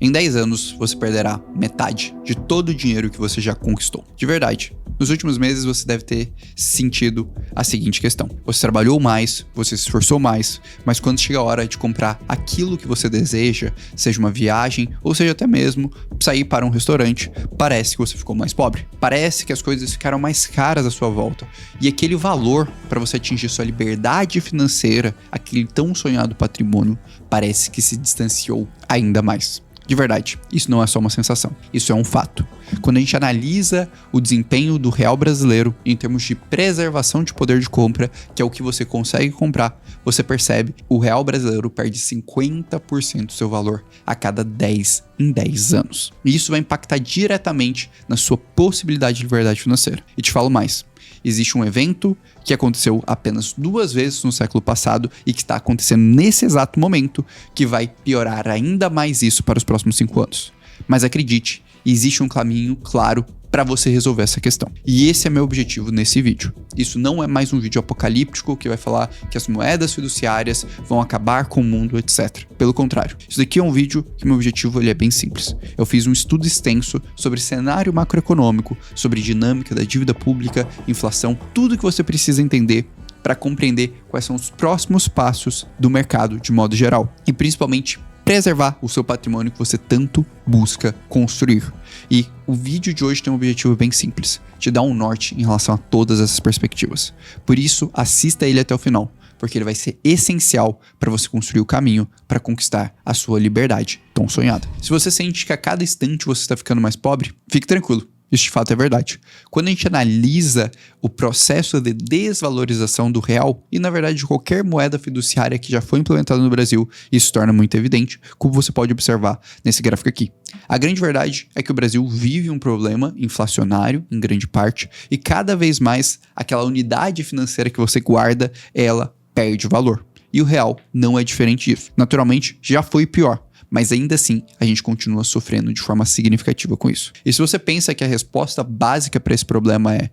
Em 10 anos, você perderá metade de todo o dinheiro que você já conquistou. De verdade. Nos últimos meses, você deve ter sentido a seguinte questão. Você trabalhou mais, você se esforçou mais, mas quando chega a hora de comprar aquilo que você deseja, seja uma viagem ou seja até mesmo sair para um restaurante, parece que você ficou mais pobre. Parece que as coisas ficaram mais caras à sua volta. E aquele valor para você atingir sua liberdade financeira, aquele tão sonhado patrimônio, parece que se distanciou ainda mais. De verdade, isso não é só uma sensação, isso é um fato. Quando a gente analisa o desempenho do real brasileiro em termos de preservação de poder de compra, que é o que você consegue comprar, você percebe que o real brasileiro perde 50% do seu valor a cada 10 em 10 anos. E isso vai impactar diretamente na sua possibilidade de liberdade financeira. E te falo mais. Existe um evento que aconteceu apenas 2 vezes no século passado e que está acontecendo nesse exato momento que vai piorar ainda mais isso para os próximos 5 anos. Mas acredite, existe um caminho claro para você resolver essa questão. E esse é meu objetivo nesse vídeo. Isso não é mais um vídeo apocalíptico que vai falar que as moedas fiduciárias vão acabar com o mundo, etc. Pelo contrário, isso daqui é um vídeo que meu objetivo ele é bem simples. Eu fiz um estudo extenso sobre cenário macroeconômico, sobre dinâmica da dívida pública, inflação, tudo que você precisa entender para compreender quais são os próximos passos do mercado de modo geral. E principalmente preservar o seu patrimônio que você tanto busca construir. E o vídeo de hoje tem um objetivo bem simples, te dar um norte em relação a todas essas perspectivas. Por isso, assista ele até o final, porque ele vai ser essencial para você construir o caminho para conquistar a sua liberdade tão sonhada. Se você sente que a cada instante você está ficando mais pobre, fique tranquilo. Isso de fato é verdade. Quando a gente analisa o processo de desvalorização do real e na verdade de qualquer moeda fiduciária que já foi implementada no Brasil, isso torna muito evidente, como você pode observar nesse gráfico aqui. A grande verdade é que o Brasil vive um problema inflacionário, em grande parte, e cada vez mais aquela unidade financeira que você guarda, ela perde valor. E o real não é diferente disso. Naturalmente, já foi pior. Mas ainda assim, a gente continua sofrendo de forma significativa com isso. E se você pensa que a resposta básica para esse problema é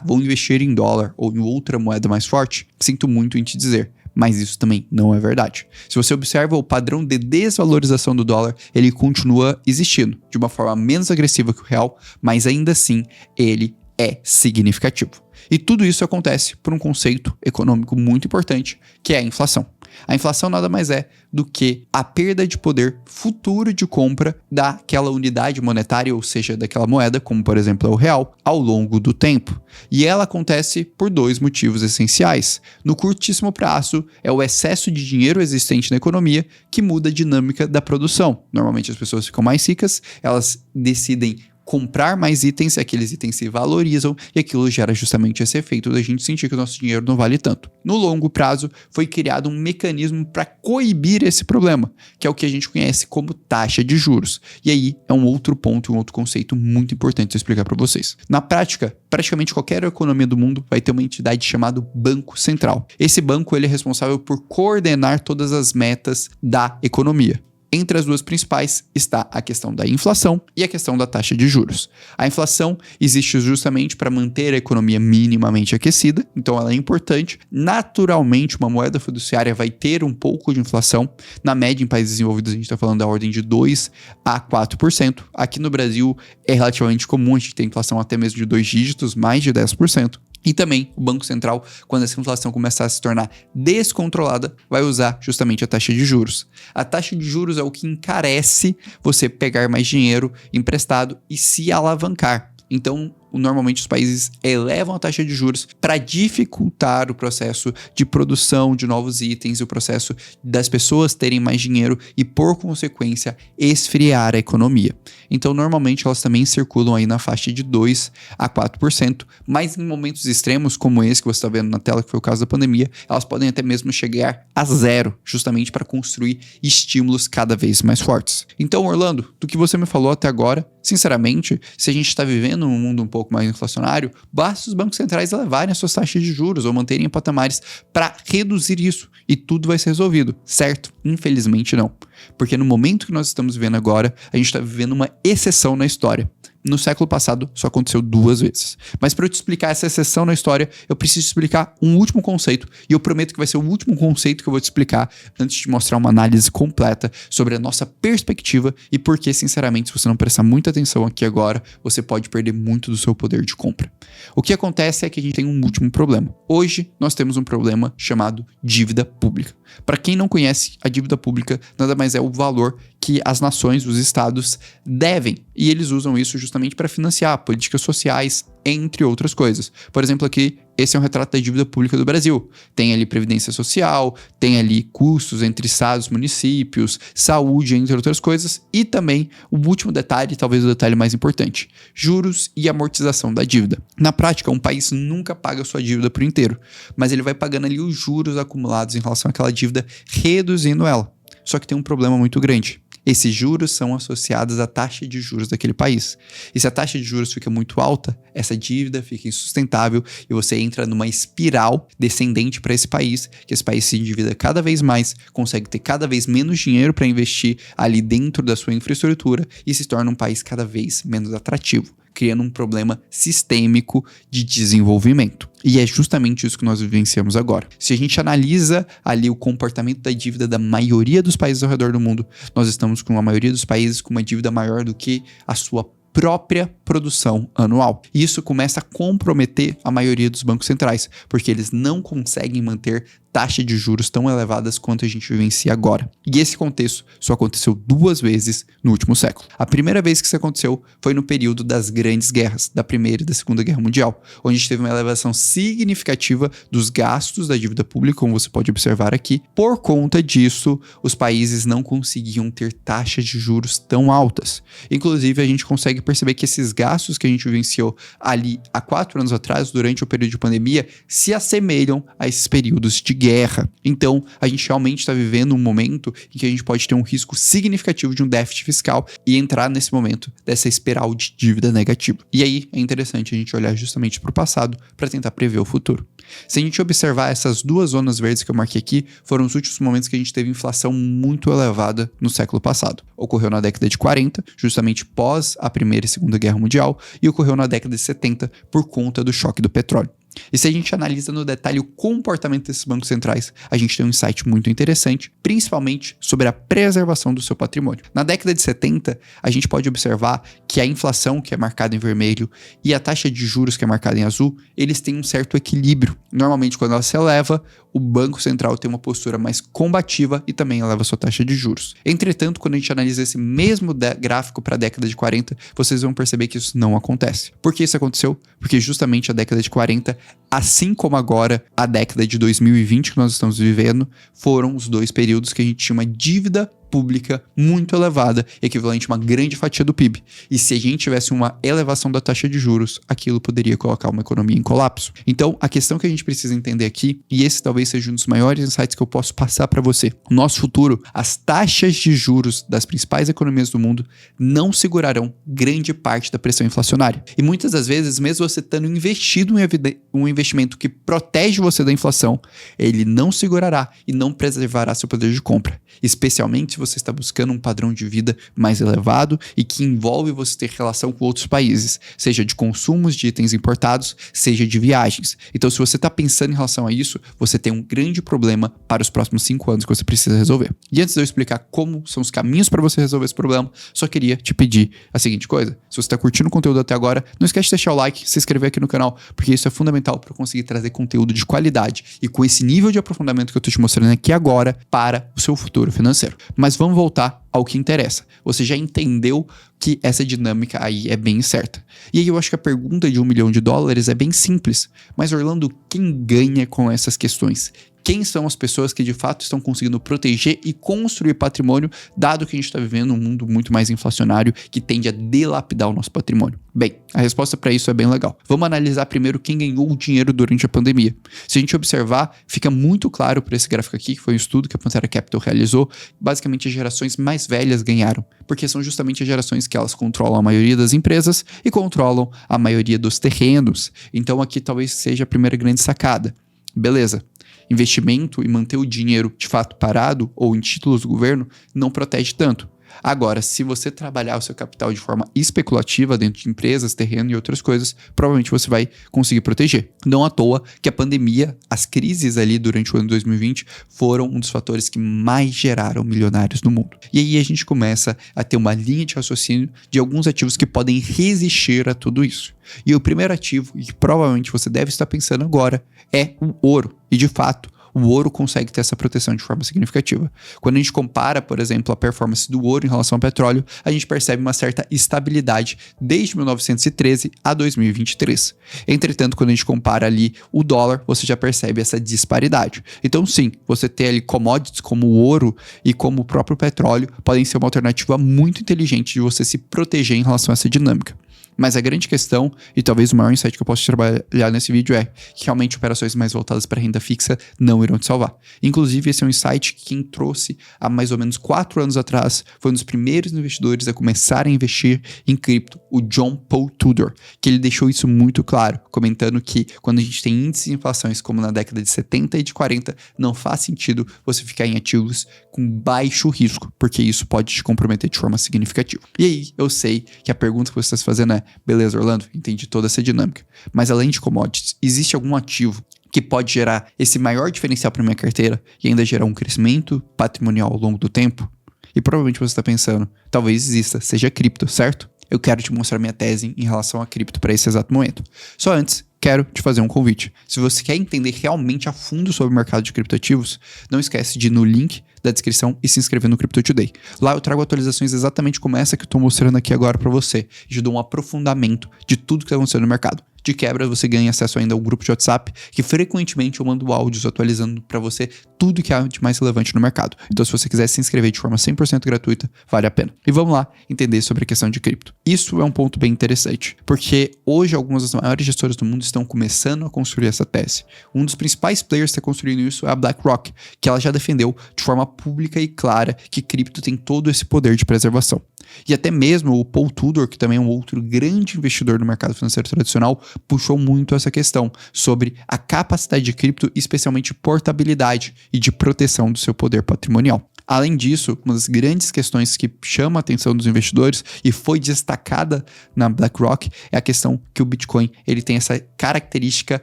vou investir em dólar ou em outra moeda mais forte, sinto muito em te dizer, mas isso também não é verdade. Se você observa o padrão de desvalorização do dólar, ele continua existindo de uma forma menos agressiva que o real, mas ainda assim, ele é significativo. E tudo isso acontece por um conceito econômico muito importante, que é a inflação. A inflação nada mais é do que a perda de poder futuro de compra daquela unidade monetária, ou seja, daquela moeda, como por exemplo é o real, ao longo do tempo. E ela acontece por 2 motivos essenciais. No curtíssimo prazo, é o excesso de dinheiro existente na economia que muda a dinâmica da produção. Normalmente as pessoas ficam mais ricas, elas decidem comprar mais itens, aqueles itens se valorizam e aquilo gera justamente esse efeito da gente sentir que o nosso dinheiro não vale tanto. No longo prazo, foi criado um mecanismo para coibir esse problema, que é o que a gente conhece como taxa de juros. E aí é um outro ponto, um outro conceito muito importante de explicar para vocês. Na prática, praticamente qualquer economia do mundo vai ter uma entidade chamada Banco Central. Esse banco ele é responsável por coordenar todas as metas da economia. Entre as 2 principais está a questão da inflação e a questão da taxa de juros. A inflação existe justamente para manter a economia minimamente aquecida, então ela é importante. Naturalmente, uma moeda fiduciária vai ter um pouco de inflação. Na média, em países desenvolvidos, a gente está falando da ordem de 2 a 4%. Aqui no Brasil, é relativamente comum a gente ter inflação até mesmo de 2 dígitos, mais de 10%. E também o Banco Central, quando essa inflação começar a se tornar descontrolada, vai usar justamente a taxa de juros. A taxa de juros é o que encarece você pegar mais dinheiro emprestado e se alavancar. Então, normalmente os países elevam a taxa de juros para dificultar o processo de produção de novos itens, o processo das pessoas terem mais dinheiro e, por consequência, esfriar a economia. Então, normalmente elas também circulam aí na faixa de 2 a 4%, mas em momentos extremos como esse que você está vendo na tela, que foi o caso da pandemia, elas podem até mesmo chegar a 0, justamente para construir estímulos cada vez mais fortes. Então, Orlando, do que você me falou até agora, sinceramente, se a gente está vivendo num mundo um pouco mais inflacionário, basta os bancos centrais elevarem as suas taxas de juros ou manterem em patamares para reduzir isso e tudo vai ser resolvido, certo? Infelizmente não. Porque no momento que nós estamos vivendo agora, a gente está vivendo uma exceção na história. No século passado, só aconteceu 2 vezes. Mas para eu te explicar essa exceção na história, eu preciso explicar um último conceito. E eu prometo que vai ser o último conceito que eu vou te explicar antes de mostrar uma análise completa sobre a nossa perspectiva e por que, sinceramente, se você não prestar muita atenção aqui agora, você pode perder muito do seu poder de compra. O que acontece é que a gente tem um último problema. Hoje, nós temos um problema chamado dívida pública. Para quem não conhece, a dívida pública nada mais é o valor que as nações, os estados, devem. E eles usam isso justamente para financiar políticas sociais, entre outras coisas. Por exemplo, aqui, esse é um retrato da dívida pública do Brasil. Tem ali previdência social, tem ali custos entre estados, municípios, saúde, entre outras coisas. E também, o último detalhe, talvez o detalhe mais importante, juros e amortização da dívida. Na prática, um país nunca paga sua dívida por inteiro, mas ele vai pagando ali os juros acumulados em relação àquela dívida, reduzindo ela. Só que tem um problema muito grande. Esses juros são associados à taxa de juros daquele país. E se a taxa de juros fica muito alta, essa dívida fica insustentável e você entra numa espiral descendente para esse país, que esse país se endivida cada vez mais, consegue ter cada vez menos dinheiro para investir ali dentro da sua infraestrutura e se torna um país cada vez menos atrativo, criando um problema sistêmico de desenvolvimento. E é justamente isso que nós vivenciamos agora. Se a gente analisa ali o comportamento da dívida da maioria dos países ao redor do mundo, nós estamos com a maioria dos países com uma dívida maior do que a sua própria produção anual. E isso começa a comprometer a maioria dos bancos centrais, porque eles não conseguem manter taxas de juros tão elevadas quanto a gente vivencia agora. E esse contexto só aconteceu 2 vezes no último século. A primeira vez que isso aconteceu foi no período das grandes guerras, da Primeira e da Segunda Guerra Mundial, onde a gente teve uma elevação significativa dos gastos da dívida pública, como você pode observar aqui. Por conta disso, os países não conseguiam ter taxas de juros tão altas. Inclusive, a gente consegue perceber que esses gastos que a gente vivenciou ali há 4 anos atrás, durante o período de pandemia, se assemelham a esses períodos de guerra. Então, a gente realmente está vivendo um momento em que a gente pode ter um risco significativo de um déficit fiscal e entrar nesse momento dessa espiral de dívida negativa. E aí, é interessante a gente olhar justamente para o passado para tentar prever o futuro. Se a gente observar essas 2 zonas verdes que eu marquei aqui, foram os últimos momentos que a gente teve inflação muito elevada no século passado. Ocorreu na década de 40, justamente pós a Primeira e Segunda Guerra Mundial, e ocorreu na década de 70 por conta do choque do petróleo. E se a gente analisa no detalhe o comportamento desses bancos centrais, a gente tem um insight muito interessante, principalmente sobre a preservação do seu patrimônio. Na década de 70, a gente pode observar que a inflação, que é marcada em vermelho, e a taxa de juros, que é marcada em azul, eles têm um certo equilíbrio. Normalmente, quando ela se eleva, o Banco Central tem uma postura mais combativa e também eleva sua taxa de juros. Entretanto, quando a gente analisa esse mesmo gráfico para a década de 40, vocês vão perceber que isso não acontece. Por que isso aconteceu? Porque justamente a década de 40, assim como agora a década de 2020 que nós estamos vivendo, foram os 2 períodos que a gente tinha uma dívida pública muito elevada, equivalente a uma grande fatia do PIB. E se a gente tivesse uma elevação da taxa de juros, aquilo poderia colocar uma economia em colapso. Então, a questão que a gente precisa entender aqui, e esse talvez seja um dos maiores insights que eu posso passar para você, no nosso futuro, as taxas de juros das principais economias do mundo não segurarão grande parte da pressão inflacionária. E muitas das vezes, mesmo você estando investido em um investimento que protege você da inflação, ele não segurará e não preservará seu poder de compra, especialmente se você está buscando um padrão de vida mais elevado e que envolve você ter relação com outros países, seja de consumos de itens importados, seja de viagens. Então, se você está pensando em relação a isso, você tem um grande problema para os próximos 5 anos que você precisa resolver. E antes de eu explicar como são os caminhos para você resolver esse problema, só queria te pedir a seguinte coisa. Se você está curtindo o conteúdo até agora, não esquece de deixar o like, se inscrever aqui no canal, porque isso é fundamental para eu conseguir trazer conteúdo de qualidade e com esse nível de aprofundamento que eu estou te mostrando aqui agora para o seu futuro financeiro. Mas vamos voltar ao que interessa. Você já entendeu que essa dinâmica aí é bem certa. E aí eu acho que a pergunta de $1 milhão é bem simples. Mas, Orlando, quem ganha com essas questões? Quem são as pessoas que de fato estão conseguindo proteger e construir patrimônio, dado que a gente está vivendo um mundo muito mais inflacionário que tende a dilapidar o nosso patrimônio? Bem, a resposta para isso é bem legal. Vamos analisar primeiro quem ganhou o dinheiro durante a pandemia. Se a gente observar, fica muito claro por esse gráfico aqui, que foi um estudo que a Pantera Capital realizou, basicamente as gerações mais velhas ganharam, porque são justamente as gerações que elas controlam a maioria das empresas e controlam a maioria dos terrenos. Então aqui talvez seja a primeira grande sacada. Beleza. Investimento e manter o dinheiro de fato parado ou em títulos do governo não protege tanto. Agora, se você trabalhar o seu capital de forma especulativa dentro de empresas, terreno e outras coisas, provavelmente você vai conseguir proteger. Não à toa que a pandemia, as crises ali durante o ano 2020 foram um dos fatores que mais geraram milionários no mundo. E aí a gente começa a ter uma linha de raciocínio de alguns ativos que podem resistir a tudo isso. E o primeiro ativo, e que provavelmente você deve estar pensando agora, é o ouro. E de fato, o ouro consegue ter essa proteção de forma significativa. Quando a gente compara, por exemplo, a performance do ouro em relação ao petróleo, a gente percebe uma certa estabilidade desde 1913 a 2023. Entretanto, quando a gente compara ali o dólar, você já percebe essa disparidade. Então sim, você ter ali commodities como o ouro e como o próprio petróleo podem ser uma alternativa muito inteligente de você se proteger em relação a essa dinâmica. Mas a grande questão, e talvez o maior insight que eu posso trabalhar nesse vídeo é que realmente operações mais voltadas para renda fixa não irão te salvar. Inclusive, esse é um insight que quem trouxe há mais ou menos 4 anos atrás foi um dos primeiros investidores a começar a investir em cripto, o John Paul Tudor, que ele deixou isso muito claro, comentando que quando a gente tem índices de inflações como na década de 70 e de 40, não faz sentido você ficar em ativos com baixo risco, porque isso pode te comprometer de forma significativa. E aí, eu sei que a pergunta que você está se fazendo é: beleza, Orlando, entendi toda essa dinâmica. Mas além de commodities, existe algum ativo que pode gerar esse maior diferencial para minha carteira e ainda gerar um crescimento patrimonial ao longo do tempo? E provavelmente você está pensando, talvez exista, seja cripto, certo? Eu quero te mostrar minha tese em relação a cripto para esse exato momento. Só antes, quero te fazer um convite. Se você quer entender realmente a fundo sobre o mercado de criptoativos, não esquece de ir no link da descrição e se inscrever no Crypto Today. Lá eu trago atualizações exatamente como essa que eu estou mostrando aqui agora para você. E te dou um aprofundamento de tudo que está acontecendo no mercado. De quebra, você ganha acesso ainda ao grupo de WhatsApp, que frequentemente eu mando áudios atualizando para você tudo que há de mais relevante no mercado. Então, se você quiser se inscrever de forma 100% gratuita, vale a pena. E vamos lá entender sobre a questão de cripto. Isso é um ponto bem interessante, porque hoje algumas das maiores gestoras do mundo estão começando a construir essa tese. Um dos principais players que está construindo isso é a BlackRock, que ela já defendeu de forma pública e clara que cripto tem todo esse poder de preservação. E até mesmo o Paul Tudor, que também é um outro grande investidor no mercado financeiro tradicional, puxou muito essa questão sobre a capacidade de cripto, especialmente portabilidade e de proteção do seu poder patrimonial. Além disso, uma das grandes questões que chama a atenção dos investidores e foi destacada na BlackRock é a questão que o Bitcoin ele tem essa característica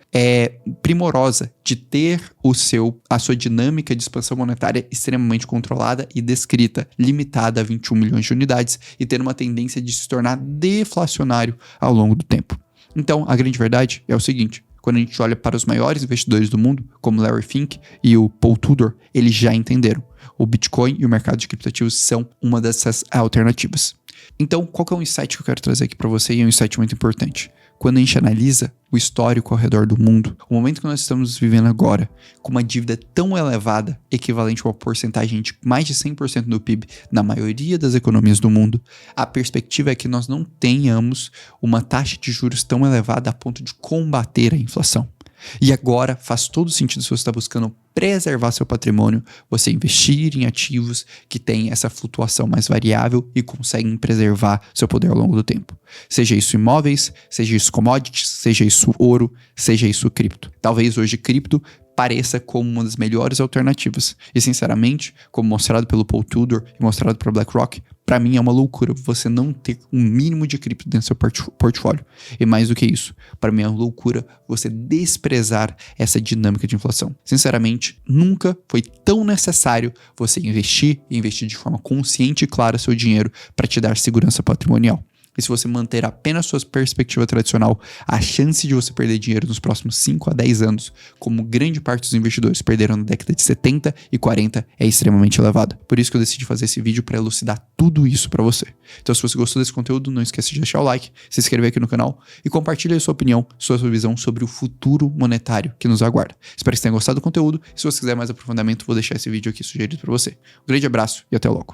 primorosa de ter a sua dinâmica de expansão monetária extremamente controlada e descrita, limitada a 21 milhões de unidades e ter uma tendência de se tornar deflacionário ao longo do tempo. Então, a grande verdade é o seguinte: quando a gente olha para os maiores investidores do mundo, como Larry Fink e o Paul Tudor, eles já entenderam. O Bitcoin e o mercado de criptoativos são uma dessas alternativas. Então, qual que é o insight que eu quero trazer aqui para você? E é um insight muito importante. Quando a gente analisa o histórico ao redor do mundo, o momento que nós estamos vivendo agora, com uma dívida tão elevada, equivalente a uma porcentagem de mais de 100% do PIB na maioria das economias do mundo, a perspectiva é que nós não tenhamos uma taxa de juros tão elevada a ponto de combater a inflação. E agora faz todo sentido, se você está buscando preservar seu patrimônio, você investir em ativos que têm essa flutuação mais variável e conseguem preservar seu poder ao longo do tempo. Seja isso imóveis, seja isso commodities, seja isso ouro, seja isso cripto. Talvez hoje cripto pareça como uma das melhores alternativas. E sinceramente, como mostrado pelo Paul Tudor e mostrado pela BlackRock, para mim é uma loucura você não ter um mínimo de cripto dentro do seu portfólio. E mais do que isso, para mim é uma loucura você desprezar essa dinâmica de inflação. Sinceramente, nunca foi tão necessário você investir e investir de forma consciente e clara seu dinheiro para te dar segurança patrimonial. E se você manter apenas sua perspectiva tradicional, a chance de você perder dinheiro nos próximos 5 a 10 anos, como grande parte dos investidores perderam na década de 70 e 40, é extremamente elevada. Por isso que eu decidi fazer esse vídeo para elucidar tudo isso para você. Então, se você gostou desse conteúdo, não esqueça de deixar o like, se inscrever aqui no canal e compartilhe a sua opinião, sua visão sobre o futuro monetário que nos aguarda. Espero que você tenha gostado do conteúdo. Se você quiser mais aprofundamento, vou deixar esse vídeo aqui sugerido para você. Um grande abraço e até logo.